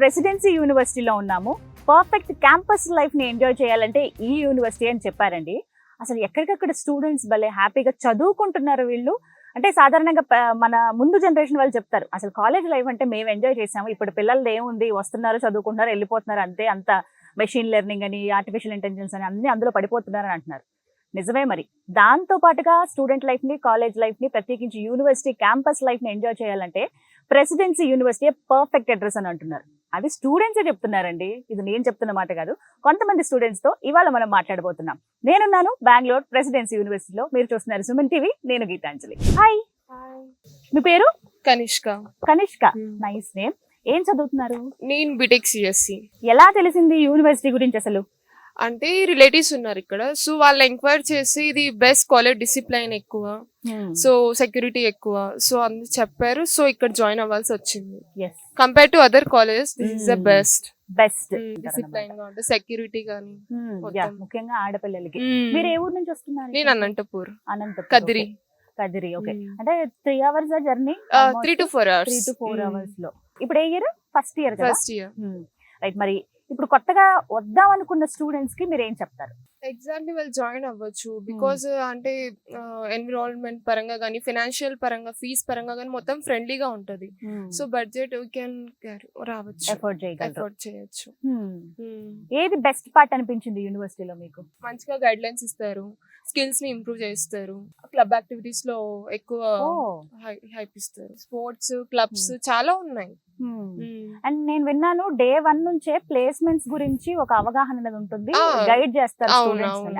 Presidency యూనివర్సిటీలో ఉన్నాము. Perfect campus లైఫ్ని ఎంజాయ్ చేయాలంటే ఈ యూనివర్సిటీ అని చెప్పారండి. అసలు ఎక్కడికక్కడ స్టూడెంట్స్ భలే హ్యాపీగా చదువుకుంటున్నారు వీళ్ళు. అంటే సాధారణంగా మన ముందు జనరేషన్ వాళ్ళు చెప్తారు, అసలు కాలేజ్ లైఫ్ అంటే మేము ఎంజాయ్ చేసాము, ఇప్పుడు పిల్లలు ఏముంది, వస్తున్నారు, చదువుకుంటున్నారు, వెళ్ళిపోతున్నారు, అంతే. అంత మెషిన్ లెర్నింగ్ అని, ఆర్టిఫిషియల్ ఇంటెలిజెన్స్ అని అన్ని అందులో పడిపోతున్నారు అని అంటున్నారు. నిజమే. మరి దాంతో పాటుగా స్టూడెంట్ లైఫ్ని, కాలేజ్ లైఫ్ని, ప్రత్యేకించి యూనివర్సిటీ క్యాంపస్ లైఫ్ని ఎంజాయ్ చేయాలంటే ప్రెసిడెన్సీ యూనివర్సిటీ పర్ఫెక్ట్ అడ్రస్ అని అంటున్నారు. అది స్టూడెంట్సే చెప్తున్నారండి, ఇది నేను చెప్తున్న మాట కాదు. కొంతమంది స్టూడెంట్స్తో ఇవాళ మనం మాట్లాడబోతున్నాం. నేనున్నాను బెంగళూరు ప్రెసిడెన్సీ యూనివర్సిటీలో. మీరు చూస్తున్నారు సుమన్ టీవీ, నేను గీతాంజలి. హాయ్, మీ పేరు? కనిష్క. Kanishka, nice name. ఏం చదువుతున్నారు? నేను బీటెక్ సిఎస్సి. ఎలా తెలిసింది యూనివర్సిటీ గురించి అసలు? అంటే రిలేటివ్స్ ఉన్నారు ఇక్కడ, సో వాళ్ళు ఎంక్వైరీ చేసి ఇది బెస్ట్ కాలేజ్, డిసిప్లైన్ ఎక్కువ, సో సెక్యూరిటీ ఎక్కువ, సో అందరు చెప్పారు. సో ఇక్కడ జాయిన్ అవ్వాల్సి వచ్చింది. Compare to other colleges this is the best. Discipline గా ఉంటుంది, సెక్యూరిటీ గానీ ముఖ్యంగా ఆడపిల్లలకి. మీరు ఏ ఊరు నుంచి వస్తున్నారు? నేను అనంతపూర్. కదిరి. ఓకే. అంటే 3 hours journey? 3 to 4 hours. 3 to 4 hours లో. ఇప్పుడు ఏ ఇయర్? First year. రైట్. మరి ఇప్పుడు కొత్తగా వద్దాం అనుకున్న స్టూడెంట్స్ కి మీరు ఏం చెప్తారు? ఎగ్జాక్ట్లీ వాళ్ళు జాయిన్ అవ్వచ్చు, బికాస్ అంటే ఎన్విరాన్మెంట్ పరంగా కానీ, ఫైనాన్షియల్ పరంగా, ఫీజ్ పరంగా కానీ మొత్తం ఫ్రెండ్లీగా ఉంటది. సో బడ్జెట్ యూ కెన్ రావచ్చు, ఎఫోర్డ్ చేయొచ్చు. ఏది బెస్ట్ పార్ట్ అనిపించింది యూనివర్సిటీలో మీకు? మంచిగా గైడ్ లైన్స్ ఇస్తారు, స్కిల్స్ ని ఇంప్రూవ్ చేస్తారు, క్లబ్ యాక్టివిటీస్ లో ఎక్కువ హైప్ ఇస్తారు, స్పోర్ట్స్ క్లబ్స్ చాలా ఉన్నాయి. అండ్ నేను విన్నాను డే 1 నుంచే ప్లేస్మెంట్స్ గురించి ఒక అవగాహన అనేది ఉంటుంది, గైడ్ చేస్తారు.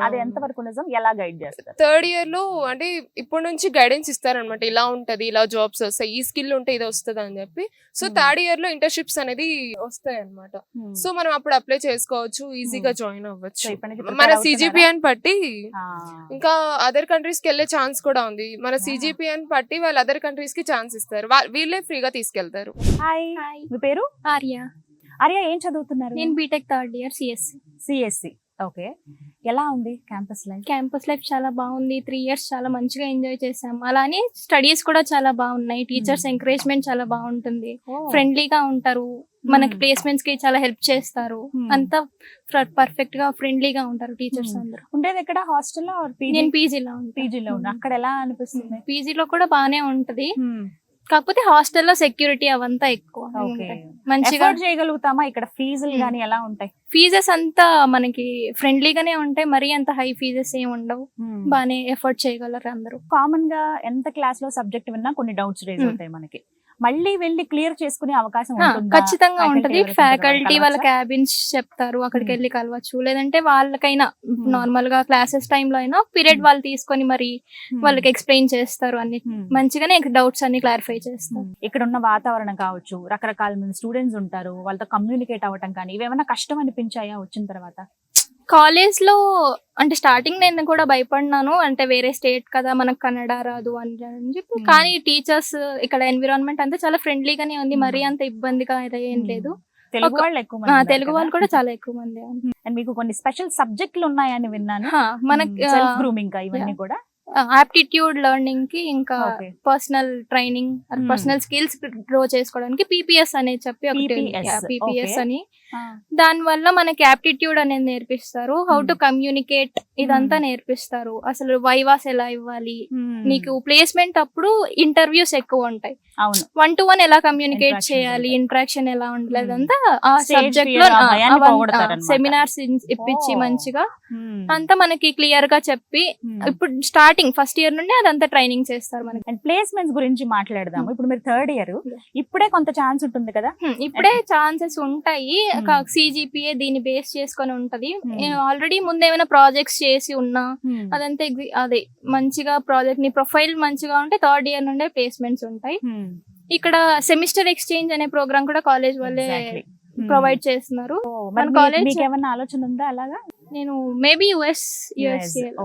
అది ఎంత వరకు నిజం? ఎలా గైడ్ చేస్తారు? 3rd year లో అంటే ఇప్పటి నుంచి గైడెన్స్ ఇస్తారనమాట, ఇలా ఉంటది, ఇలా జాబ్స్ వస్తాయి, ఈ స్కిల్ ఉంటే ఇది వస్తుంది అని చెప్పి. సో 3rd year లో ఇంటర్న్షిప్స్ అనేది వస్తాయి అనమాట. సో మనం అప్పుడు అప్లై చేసుకోవచ్చు, ఈజీగా జాయిన్ అవ్వచ్చు. మన సిజిపిఎన్ బట్టి ఇంకా అదర్ కంట్రీస్ కి వెళ్ళే ఛాన్స్ కూడా ఉంది. మన సిజిపిఎన్ బట్టి వాళ్ళు అదర్ కంట్రీస్ కి ఛాన్స్ ఇస్తారు, వీళ్ళే ఫ్రీగా తీసుకెళ్తారు. మీ పేరు? ఆర్య. ఆర్య, ఏం చదువుతున్నారు? నేను BTech 3rd year CSC. Okay. ఎలా ఉంది క్యాంపస్ లైఫ్? క్యాంపస్ లైఫ్ చాలా బాగుంది. 3 years చాలా మంచిగా ఎంజాయ్ చేసాం. అలానే స్టడీస్ కూడా చాలా బాగున్నాయి. టీచర్స్ ఎంకరేజ్మెంట్ చాలా బాగుంటుంది, ఫ్రెండ్లీగా ఉంటారు, మనకి ప్లేస్మెంట్స్ కి చాలా హెల్ప్ చేస్తారు. అంతా పర్ఫెక్ట్ గా ఫ్రెండ్లీగా ఉంటారు టీచర్స్ అందరూ. ఉండేది ఎక్కడ? హాస్టల్లో? నేను పీజీలో ఉన్నా. అక్కడ ఎలా అనిపిస్తుంది? పీజీలో కూడా బానే ఉంటది, కాకపోతే హాస్టల్లో సెక్యూరిటీ అవంతా ఎక్కువ. మంచిగా చేయగలుగుతామా? ఇక్కడ ఫీజులు గానీ ఎలా ఉంటాయి? ఫీజెస్ అంతా మనకి ఫ్రెండ్లీగానే ఉంటాయి, మరీ అంత హై ఫీజెస్ ఏమి ఉండవు, బానే ఎఫోర్డ్ చేయగలరు అందరూ. కామన్ గా ఎంత క్లాస్ లో సబ్జెక్ట్ విన్నా కొన్ని డౌట్స్ రేజ్ అవుతాయి మనకి, మళ్ళీ వెళ్ళి క్లియర్ చేసుకునే అవకాశం ఖచ్చితంగా ఉంటది. ఫ్యాకల్టీ వాళ్ళ క్యాబిన్స్ చెప్తారు, అక్కడికి వెళ్ళి కలవచ్చు. లేదంటే వాళ్ళకైనా నార్మల్ గా క్లాసెస్ టైంలో అయినా పీరియడ్ వాళ్ళు తీసుకొని మరి వాళ్ళకి ఎక్స్ప్లెయిన్ చేస్తారు, అన్ని మంచిగానే డౌట్స్ అన్ని క్లారిఫై చేస్తారు. ఇక్కడ ఉన్న వాతావరణం కావచ్చు, రకరకాల మంది స్టూడెంట్స్ ఉంటారు, వాళ్ళతో కమ్యూనికేట్ అవ్వటం కానీ ఇవేమైనా కష్టం అనిపించాయా వచ్చిన తర్వాత? కాలేజ్ లో అంటే స్టార్టింగ్ నేను కూడా భయపడినాను, అంటే వేరే స్టేట్ కదా, మనకు కన్నడ రాదు అని చెప్పి. కానీ టీచర్స్ ఇక్కడ ఎన్విరాన్మెంట్ అంతా చాలా ఫ్రెండ్లీగానే ఉంది, మరీ అంత ఇబ్బందిగా ఏం లేదు. తెలుగు వాళ్ళు కూడా చాలా ఎక్కువ మంది. అండ్ మీకు కొన్ని స్పెషల్ సబ్జెక్టులు ఉన్నాయని విన్నాను. మనకి గ్రూమింగ్ ఇవన్నీ కూడా, ఆప్టిట్యూడ్ లెర్నింగ్ కి, ఇంకా personal training, personal skills grow చేసుకోవడానికి పీపీఎస్ అనేది చెప్పి పీపీఎస్ అని, దాని వల్ల మనకి ఆప్టిట్యూడ్ అనేది నేర్పిస్తారు, హౌ టు కమ్యూనికేట్ ఇదంతా నేర్పిస్తారు. అసలు వైవాస్ ఎలా ఇవ్వాలి, నీకు ప్లేస్మెంట్ అప్పుడు ఇంటర్వ్యూస్ ఎక్కువ ఉంటాయి, 1-to-1 ఎలా కమ్యూనికేట్ చేయాలి, ఇంటరాక్షన్ ఎలా ఉండాలి, అదంతా ఆ సబ్జెక్ట్ లో సెమినార్స్ ఇప్పించి మంచిగా అంతా మనకి క్లియర్ గా చెప్పి, ఇప్పుడు స్టార్టింగ్ ఫస్ట్ ఇయర్ నుండి అదంతా ట్రైనింగ్ చేస్తారు మనకి. అండ్ ప్లేస్మెంట్స్ గురించి మాట్లాడదాము. ఇప్పుడు మీరు 3rd year, ఇప్పుడే కొంత ఛాన్స్ ఉంటుంది కదా? ఇప్పుడే ఛాన్సెస్ ఉంటాయి, సిజిపిఏ దీన్ని బేస్ చేసుకొని ఉంటది. ఆల్రెడీ ముందు ఏమైనా ప్రాజెక్ట్స్ చేసి ఉన్నా అదంతా అదే మంచిగా ప్రాజెక్ట్ ని ప్రొఫైల్ మంచిగా ఉంటే 3rd year నుండే ప్లేస్మెంట్స్ ఉంటాయి. ఇక్కడ సెమిస్టర్ ఎక్స్చేంజ్ అనే ప్రోగ్రామ్ కూడా కాలేజ్ వాళ్ళే ప్రొవైడ్ చేస్తున్నారు. మన కాలేజ్ ఏమైనా ఆలోచన ఉందా అలాగా? నేను మేబీ యుఎస్.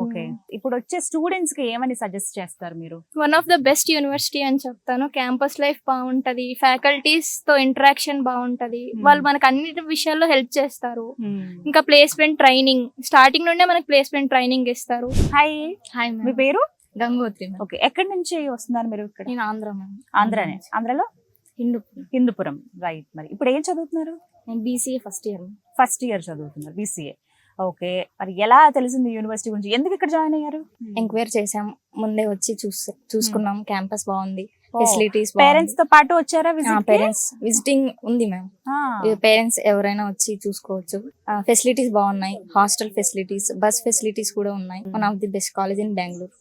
ఓకే. ఇప్పుడు వచ్చే స్టూడెంట్స్ కి ఏమని సజెస్ట్ చేస్తారు మీరు? One of the best university అని చెప్తాను. క్యాంపస్ లైఫ్ బాగుంటది, ఫ్యాకల్టీస్ తో ఇంటరాక్షన్ బాగుంటది, వాళ్ళు మనకు అన్ని విషయాల్లో హెల్ప్ చేస్తారు. ఇంకా ప్లేస్మెంట్ ట్రైనింగ్ స్టార్టింగ్ నుండే మనకి ప్లేస్మెంట్ ట్రైనింగ్ ఇస్తారు. హాయ్. మీ పేరు? గంగోత్రి. ఓకే. ఎక్కడి నుంచి వస్తున్నారు మీరు? ఇక్కడ నేను ఆంధ్ర. ఆంధ్రానే. ఆంధ్రలో హిందూపురం, రైట్. మరి ఇప్పుడు ఏం చదువుతున్నారు? నేను BCA first year. First year చదువుతున్నారు, BCA. ఓకే, మరి ఎలా తెలిసింది యూనివర్సిటీ గురించి, ఎందుకు ఇక్కడ జాయిన్ అయ్యారు? ఎంక్వైరీ చేసాం, ముందే వచ్చి చూసుకున్నాం, క్యాంపస్ బాగుంది, ఫెసిలిటీస్ పేరెంట్స్ తో పాటు వచ్చారా? పేరెంట్స్ విజిటింగ్ ఉంది మ్యామ్. పేరెంట్స్ ఎవరైనా వచ్చి చూసుకోవచ్చు. ఫెసిలిటీస్ బాగున్నాయి, హాస్టల్ ఫెసిలిటీస్, బస్ ఫెసిలిటీస్ కూడా ఉన్నాయి. One of the best college in Bengaluru.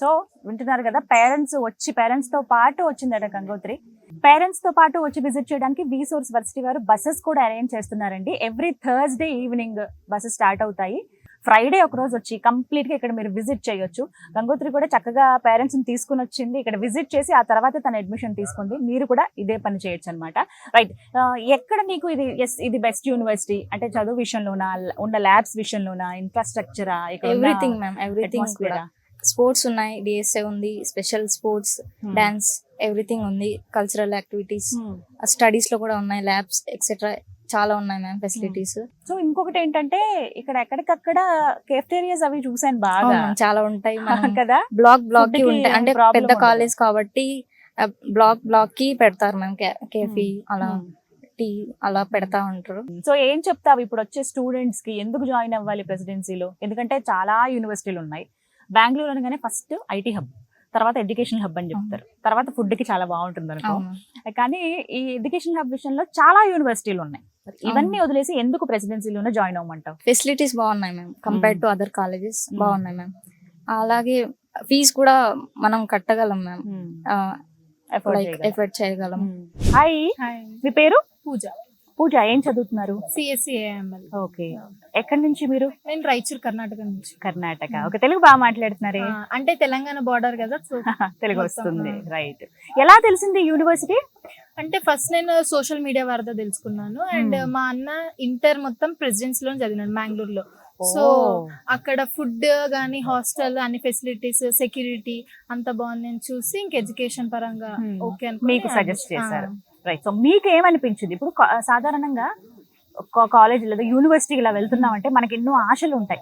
So వింటున్నారు కదా, పేరెంట్స్ తో పాటు వచ్చిందట గంగోత్రి. పేరెంట్స్ తో పాటు వచ్చి విజిట్ చేయడానికి విసోర్స్ వర్సిటీ వారు బస్సెస్ కూడా అరేంజ్ చేస్తున్నారండి. Every Thursday evening buses start అవుతాయి. ఫ్రైడే ఒక రోజు వచ్చి కంప్లీట్ గా ఇక్కడ మీరు విజిట్ చేయొచ్చు. గంగోత్రి కూడా చక్కగా పేరెంట్స్ ని తీసుకుని వచ్చింది, ఇక్కడ విజిట్ చేసి ఆ తర్వాత తన అడ్మిషన్ తీసుకుంది. మీరు కూడా ఇదే పని చేయొచ్చు అనమాట. రైట్, ఎక్కడ నీకు ఇది బెస్ట్ యూనివర్సిటీ అంటే చదువు విషయంలోనా, ఉన్న ల్యాబ్స్ విషయంలోనా, ఇన్ఫ్రాస్ట్రక్చరా? ఎవ్రీథింగ్ మ్యామ్, ఎవ్రీథింగ్ కూడా. స్పోర్ట్స్ ఉన్నాయి, DSA ఉంది, స్పెషల్ స్పోర్ట్స్, డాన్స్, ఎవ్రీథింగ్ ఉంది. కల్చరల్ యాక్టివిటీస్, స్టడీస్ లో కూడా ఉన్నాయి, ల్యాబ్స్ ఎక్సెట్రా చాలా ఉన్నాయి మ్యామ్ ఫెసిలిటీస్. సో ఇంకొకటి ఏంటంటే ఇక్కడ ఎక్కడికక్కడ కేఫ్టేరియాస్ అవి చూసాను బాగా, చాలా ఉంటాయి కదా. బ్లాక్ కి ఉంటాయి, అంటే పెద్ద కాలేజ్ కాబట్టి బ్లాక్ కి పెడతారు మ్యామ్. కేఫీ అలా, టీ అలా పెడతా ఉంటారు. సో ఏం చెప్తావు ఇప్పుడు వచ్చే స్టూడెంట్స్ కి, ఎందుకు జాయిన్ అవ్వాలి ప్రెసిడెన్సీలో? ఎందుకంటే చాలా యూనివర్సిటీలు ఉన్నాయి. బెంగళూరు అనగానే ఫస్ట్ IT హబ్, తర్వాత ఎడ్యుకేషన్ హబ్ అని చెప్తారు, తర్వాత ఫుడ్ కి చాలా బాగుంటుంది అనుకో. కానీ ఈ ఎడ్యుకేషన్ హబ్ విషయంలో చాలా యూనివర్సిటీలు ఉన్నాయి. ఇవన్నీ వదిలేసి ఎందుకు ప్రెసిడెన్సీలోనే జాయిన్ అవ్వమంటావు? ఫెసిలిటీస్ బాగున్నాయి ma'am, compared to other colleges బాగున్నాయి మ్యామ్. అలాగే ఫీజు కూడా మనం కట్టగలం మ్యామ్, ఎఫర్ట్ చేయగలం. హాయ్, మీ పేరు? పూజ. పూజ, ఏం చదువుతున్నారు? CSE AML. ఓకే, ఎక్కడి నుంచి మీరు? నేను రాయచూర్ కర్ణాటక నుంచి. కర్ణాటక. ఓకే, తెలుగు బాగా మాట్లాడుతున్నారే? అంటే తెలంగాణ బార్డర్ కదా, సో తెలుగు వస్తుంది. రైట్, ఎలా తెలిసింది యూనివర్సిటీ? అంటే ఫస్ట్ నేను సోషల్ మీడియా వారితో తెలుసుకున్నాను. అండ్ మా అన్న ఇంటర్ మొత్తం ప్రెసిడెన్సీ లో చదివినాడు మ్యాంగ్లూర్ లో. సో అక్కడ ఫుడ్ గానీ, హాస్టల్, అన్ని ఫెసిలిటీస్, సెక్యూరిటీ అంత బాగుంది చూసి ఇంక ఎడ్యుకేషన్ పరంగా ఓకే అని మీకు సజెస్ట్ చేశారు. రైట్, సో మీకు ఏమనిపించింది? ఇప్పుడు సాధారణంగా కాలేజ్ లేదా యూనివర్సిటీకి ఇలా వెళ్తున్నామంటే మనకి ఎన్నో ఆశలు ఉంటాయి.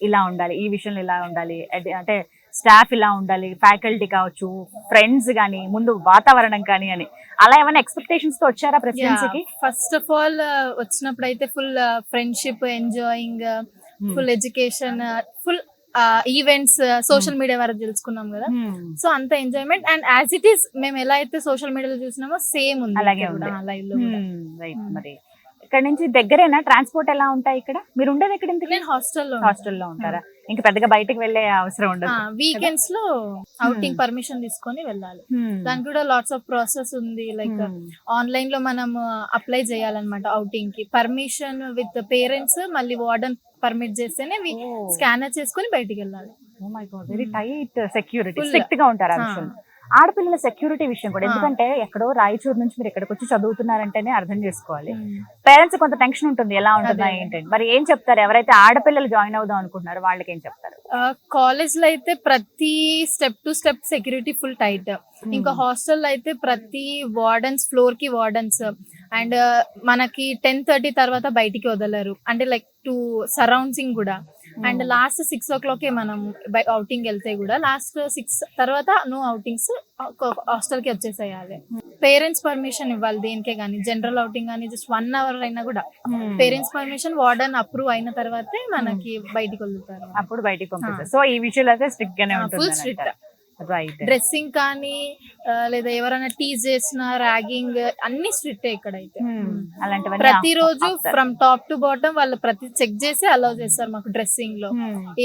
ఇలా ఉండాలి, ఈ విషయంలో ఇలా ఉండాలి, అంటే స్టాఫ్ ఇలా ఉండాలి, ఫ్యాకల్టీ కావచ్చు, ఫ్రెండ్స్ కానీ, ముందు వాతావరణం కానీ అని, అలా ఏమైనా ఎక్స్పెక్టేషన్స్ తో వచ్చారా ప్రెసిడెన్సీకి? ఫస్ట్ ఆఫ్ ఆల్ వచ్చినప్పుడు అయితే full friendship, enjoying, full education, full events, social media వరకు తెలుసుకున్నాం కదా. సో అంత enjoyment. And as it is మేము ఎలా అయితే సోషల్ మీడియాలో చూసినామో సేమ్ ఉంది అలాగే లైవ్ లో. రైట్, మరి ఇక్కడ నుంచి దగ్గరేనా? ట్రాన్స్పోర్ట్ ఎలా ఉంటాయి ఇక్కడ? మీరు ఉండేది ఎక్కడ? నేను హాస్టల్లో ఉంటారా? ఇంకా పెద్దగా బయటకు వెళ్ళే అవసరం ఉండదు. వీకెండ్స్ లో అవుటింగ్ పర్మిషన్ తీసుకొని వెళ్ళాలి. దానికి కూడా లాట్స్ ఆఫ్ ప్రాసెస్ ఉంది. లైక్ ఆన్లైన్ లో మనం అప్లై చేయాలన్నమాట అవుటింగ్ కి. పర్మిషన్ విత్ పేరెంట్స్, మళ్ళీ వార్డెన్ పర్మిట్ చేస్తేనే స్కానర్ చేసుకుని బయటికి వెళ్ళాలి. Oh my god, very tight security, strict గా ఉంటారు ఆ విషయం. ఆడపిల్లల సెక్యూరిటీ విషయం కూడా, ఎందుకంటే ఎక్కడో రాయచూరు నుంచి మీరు ఇక్కడికి వచ్చి చదువుతున్నారంటేనే అర్థం చేసుకోవాలి. పేరెంట్స్ కొంత టెన్షన్ ఉంటుంది, ఎలా ఉంటుందా ఏంటంటే. మరి ఏం చెప్తారు ఎవరైతే ఆడపిల్లలు జాయిన్ అవుదాం అనుకుంటున్నారో వాళ్ళకి ఏం చెప్తారు? కాలేజ్ లో అయితే ప్రతి step to step security full tight. ఇంకా హాస్టల్ లో అయితే ప్రతి వార్డెన్స్, ఫ్లోర్ కి వార్డెన్స్. అండ్ మనకి 10:30 తర్వాత బయటికి వదలరు, అంటే లైక్ టు సరౌండింగ్ కూడా. అండ్ లాస్ట్ 6 o'clock మనం అవుటింగ్ వెళ్తే కూడా లాస్ట్ 6 తర్వాత నో అవుటింగ్స్, హాస్టల్ కి వచ్చేసేయాలి. పేరెంట్స్ పర్మిషన్ ఇవ్వాలి దేనికే గానీ, జనరల్ అవుటింగ్ కానీ జస్ట్ 1 hour అయినా కూడా పేరెంట్స్ పర్మిషన్, వార్డెన్ అప్రూవ్ అయిన తర్వాతే మనకి బయటికి వదులుతారు, అప్పుడు బయటికి పంపిస్తారు. సో ఈ విషయంలో అయితే స్ట్రిక్ట్ గానే ఉంటుంది. Full strict. రైట్, డ్రెస్సింగ్ కానీ లేదా ఎవరైనా టీజ్ చేసిన, ర్యాగింగ్ అన్ని స్ట్రిక్ట్ ఇక్కడైతే. అలాంటివన్నీ ప్రతిరోజు ఫ్రమ్ టాప్ టు బాటమ్ వాళ్ళు ప్రతి చెక్ చేసి అలౌ చేస్తారు మాకు డ్రెస్సింగ్ లో.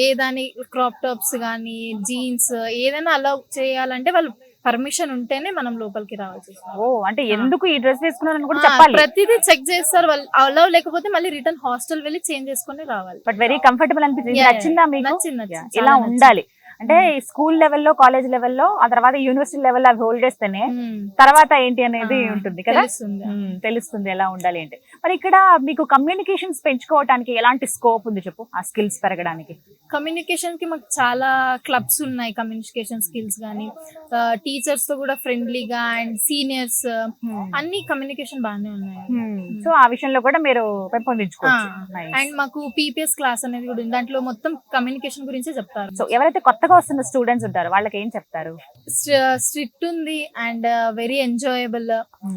ఏదాని క్రాప్ టాప్స్ గానీ, జీన్స్ ఏదైనా అలౌ చేయాలంటే వాళ్ళు పర్మిషన్ ఉంటేనే మనం లోపలికి రావాల్సి. ఓ, అంటే ఎందుకు ఈ డ్రెస్ వేసుకున్నారని కూడా చెప్పాలి. ప్రతిదీ చెక్ చేస్తారు వాళ్ళు. అలౌ లేకపోతే మళ్ళీ రిటర్న్ హాస్టల్ వెళ్ళి చేంజ్ చేసుకుని రావాలి. బట్ వెరీ కంఫర్టబుల్ అనిపించింది. నచ్చిందా మీకు? నచ్చింది. ఇలా ఉండాలి అంటే స్కూల్ లెవెల్లో, కాలేజ్ లెవెల్లో, ఆ తర్వాత యూనివర్సిటీ లెవెల్లో అవి హోల్డ్ చేస్తేనే తర్వాత ఏంటి అనేది ఉంటుంది కదా, తెలుస్తుంది ఎలా ఉండాలి అంటే. మరి ఇక్కడ మీకు కమ్యూనికేషన్స్ పెంచుకోవడానికి ఎలాంటి స్కోప్ ఉంది చెప్పు, ఆ స్కిల్స్ పెరగడానికి? కమ్యూనికేషన్ కి మాకు చాలా క్లబ్స్ ఉన్నాయి, కమ్యూనికేషన్ స్కిల్స్ గానీ, టీచర్స్ తో కూడా ఫ్రెండ్లీగా, అండ్ సీనియర్స్ అన్ని కమ్యూనికేషన్ బాగానే ఉన్నాయి. సో ఆ విషయంలో కూడా మీరు పెంపొందించుకోవచ్చు. అండ్ మాకు PPS క్లాస్ అనేది కూడా ఉంది, దాంట్లో మొత్తం కమ్యూనికేషన్ గురించే చెప్తారు. సో ఎవరైతే కొత్తగా కొత్తగా వస్తున్న స్టూడెంట్స్ ఉంటారు, వాళ్ళకి ఏం చెప్తారు? స్ట్రిక్ట్ ఉంది అండ్ వెరీ ఎంజాయబుల్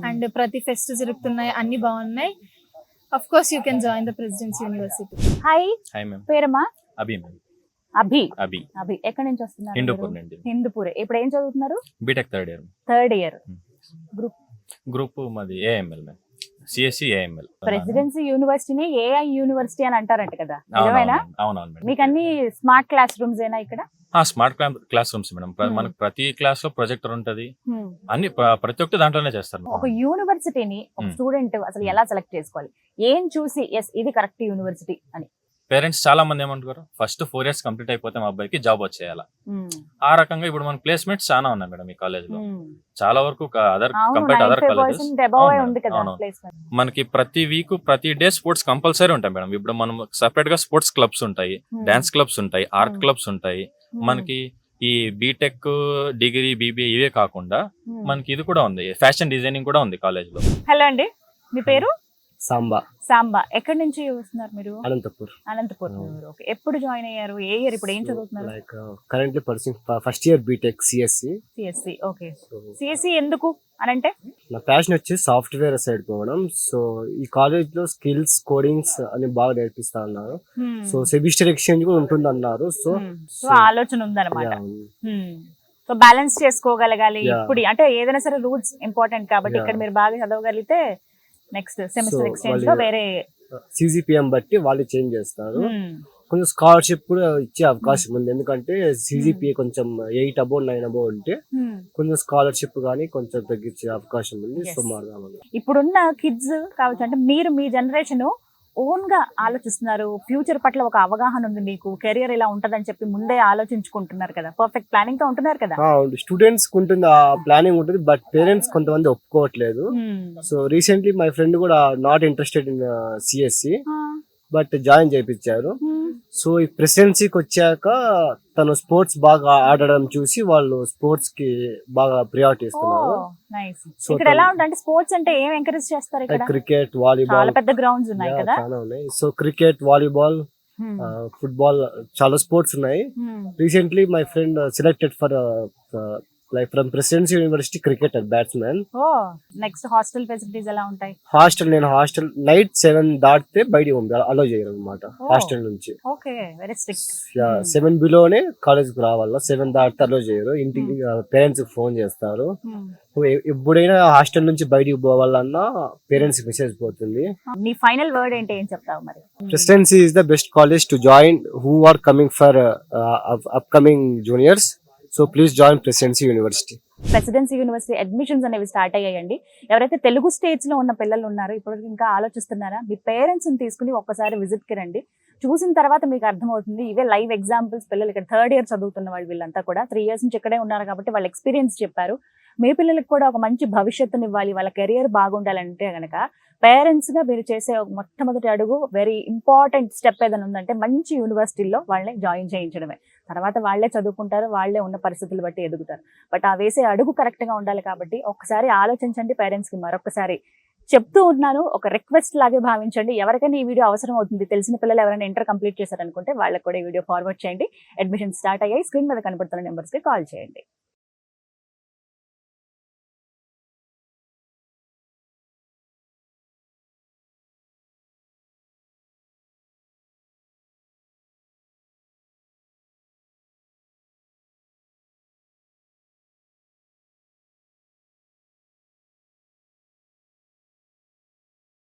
అండ్ ప్రతి ఫెస్ట్ జరుగుతున్నాయి, అన్ని బాగున్నాయి. Of course you can join the presidency university. Hi, hi ma'am. పేరమ్మా? అభి మ్యామ్. అభి. అభి. అభి ఎక్కడి నుంచి వస్తున్నారు? హిందూపూర్ నుండి. హిందూపూర్. ఇప్పుడు ఏం చదువుతున్నారు? BTech third year. Third year. Group మాది AML ma'am. CSC AML. Presidency యూనివర్సిటీని ఏఐ యూనివర్సిటీ అని అంటారంట కదా, నిజమేనా? అవునవును మేడం. మీకు అన్ని స్మార్ట్ క్లాస్ రూమ్స్ ఏనా ఇక్కడ? Smart class rooms madam. మనకు ప్రతి క్లాస్ లో ప్రొజెక్టర్ ఉంటది, అన్ని ప్రతి ఒక్కటి దాంట్లోనే చేస్తారు. ఒక యూనివర్సిటీని ఒక స్టూడెంట్ అసలు ఎలా సెలెక్ట్ చేసుకోవాలి, ఏం చూసి ఎస్ ఇది కరెక్ట్ యూనివర్సిటీ అని? పేరెంట్స్ చాలా మంది ఏమంటారు, ఫస్ట్ 4 years కంప్లీట్ అయిపోతే మా అబ్బాయికి జాబ్ వచ్చేయాలా. ఆ రకంగా ఇప్పుడు మన ప్లేస్మెంట్స్ చాలా ఉన్నాయి మేడం ఈ కాలేజ్ లో. చాలా వరకు అదర్ కాలేజెస్ మనకి ప్రతి వీక్ ప్రతి డే స్పోర్ట్స్ కంపల్సరీ ఉంటాయి మేడం. ఇప్పుడు మనం సెపరేట్ గా స్పోర్ట్స్ క్లబ్స్ ఉంటాయి, డాన్స్ క్లబ్స్ ఉంటాయి, ఆర్ట్ క్లబ్స్ ఉంటాయి. మనకి ఈ బీటెక్, డిగ్రీ, బీబీఏ ఇవే కాకుండా మనకి ఇది కూడా ఉంది, ఫ్యాషన్ డిజైనింగ్ కూడా ఉంది కాలేజ్ లో. హలో అండి, మీ పేరు? సాంబా. సాంబా. ఎక్కడి నుంచి వస్తున్నారు మీరు? అనంతపూర్. అనంతపూర్. ఓకే. ఎప్పుడు జాయిన్ అయ్యారు? ఏ ఇయర్? ఇప్పుడు ఏం చదువుతున్నారు? Like currently person first year B Tech CSC. CSC. Okay. CSC ఎందుకు అని అంటే? నా ప్యాషన్ వచ్చి సాఫ్ట్వేర్ సైడ్ పోవడం. సో ఈ కాలేజ్ లో స్కిల్స్, కోడింగ్స్ అని బాగా నేర్పిస్తా అన్నారు. సో సెమిస్టర్ ఎక్స్చేంజ్ కూడా ఉంటుంది అన్నారు. సో ఆలోచన ఉందన్నమాట. సో బ్యాలెన్స్ చేసుకోగలగాలి ఇప్పుడు, అంటే ఏదైనా సరే రూల్స్ ఇంపార్టెంట్ కాబట్టి ఇక్కడ మీరు బాగా చదవగలిగితే నెక్స్ట్ సెమిస్టర్ ఎక్స్చేంజ్ లో వేరే సిజిపిఎం బట్టి వాళ్ళు చేంజ్ చేస్తారు. కొంచెం స్కాలర్షిప్ కూడా ఇచ్చే అవకాశం ఉంది, ఎందుకంటే సిజిపిఏ కొంచెం 8 above 9 above ఉంటే కొంచెం స్కాలర్షిప్ గానీ కొంచెం తగ్గించే అవకాశం ఉంది. సో మారుదామని ఇప్పుడున్న కిడ్స్ కావచ్చు, అంటే మీరు మీ జనరేషన్ ఓన్ గా ఆలోచిస్తున్నారు, ఫ్యూచర్ పట్ల ఒక అవగాహన ఉంది మీకు, కెరియర్ ఇలా ఉంటదని చెప్పి ముందే ఆలోచించుకుంటున్నారు కదా, పర్ఫెక్ట్ ప్లానింగ్ తో ఉంటున్నారు కదా. స్టూడెంట్స్ కు ఉంటుంది, ఆ ప్లానింగ్ ఉంటుంది, బట్ పేరెంట్స్ కొంతమంది ఒప్పుకోవట్లేదు. సో రీసెంట్లీ మై ఫ్రెండ్ కూడా not interested in CSC, but join చేయించారు. సో ఈ ప్రెసిడెన్సీకి వచ్చాక తను స్పోర్ట్స్ బాగా ఆడడం చూసి వాళ్ళు స్పోర్ట్స్ కి బాగా ప్రియారిటీ ఇస్తున్నారు. ఇక్కడ ఎలా ఉంటుంది స్పోర్ట్స్ అంటే ఏం ఎంకరేజ్ చేస్తారు ఇక్కడ? క్రికెట్, వాలీబాల్, చాలా పెద్ద గ్రౌండ్స్ ఉన్నాయి కదా. చాలా ఉన్నాయి. సో క్రికెట్, వాలీబాల్, ఫుట్బాల్, చాలా స్పోర్ట్స్ ఉన్నాయి. Recently my friend selected for like from Presidency University cricketer, batsman. Next hostel facilities ఎలా ఉంటాయి? నేను హాస్టల్ నైట్ 7 దాటితే బయటికి అలో చేయరు అనమాట హాస్టల్ నుంచి. Okay, very strict. 7 బిలోనే కాలేజ్ కి రావాలా, 7 దాటితే అలో చేయరు. ఇంటికి పేరెంట్స్ కి ఫోన్ చేస్తారు. ఎప్పుడైనా హాస్టల్ నుంచి బయటికి పోవాలన్నా పేరెంట్స్ కి మెసేజ్ పోతుంది. నీ ఫైనల్ వర్డ్ ఏంటి, ఏం చెప్తావు మరి? Presidency is the best college to join who are coming for upcoming juniors. So please join presidency university. Presidency university admissions అనేవి స్టార్ట్ అయ్యాయండి. ఎవరైతే తెలుగు స్టేట్స్ లో ఉన్న పిల్లలు ఉన్నారో ఇప్పటికి ఇంకా ఆలోచిస్తున్నారా, మీ పేరెంట్స్ ని తీసుకుని ఒక్కసారి విజిట్ కి రండి. చూసిన తర్వాత మీకు అర్థమవుతుంది. ఇవే లైవ్ ఎగ్జాంపుల్స్. పిల్లలు ఇక్కడ థర్డ్ ఇయర్ చదువుతున్న వాళ్ళు వీళ్ళంతా కూడా 3 years నుంచి ఇక్కడే ఉన్నారు కాబట్టి వాళ్ళ ఎక్స్పీరియన్స్ చెప్పారు. మీ పిల్లలకు కూడా ఒక మంచి భవిష్యత్తుని ఇవ్వాలి, వాళ్ళ కెరియర్ బాగుండాలంటే గనక పేరెంట్స్ గా మీరు చేసే మొట్టమొదటి అడుగు, వెరీ ఇంపార్టెంట్ స్టెప్ ఏదైనా ఉందంటే మంచి యూనివర్సిటీలో వాళ్ళని జాయిన్ చేయించడమే. తర్వాత వాళ్ళే చదువుకుంటారు, వాళ్ళే ఉన్న పరిస్థితులు బట్టి ఎదుగుతారు. బట్ ఆ వేసే అడుగు కరెక్ట్ గా ఉండాలి కాబట్టి ఒక్కసారి ఆలోచించండి. పేరెంట్స్ కి మరొకసారి చెప్తూ ఉన్నాను, ఒక రిక్వెస్ట్ లాగే భావించండి. ఎవరికైనా ఈ వీడియో అవసరం అవుతుంది, తెలిసిన పిల్లలు ఎవరైనా ఇంటర్ కంప్లీట్ చేశారనుకుంటే వాళ్ళకి కూడా ఈ వీడియో ఫార్వర్డ్ చేయండి. అడ్మిషన్ స్టార్ట్ అయ్యాయి, స్క్రీన్ మీద కనబడుతున్న నెంబర్స్ కి కాల్ చేయండి.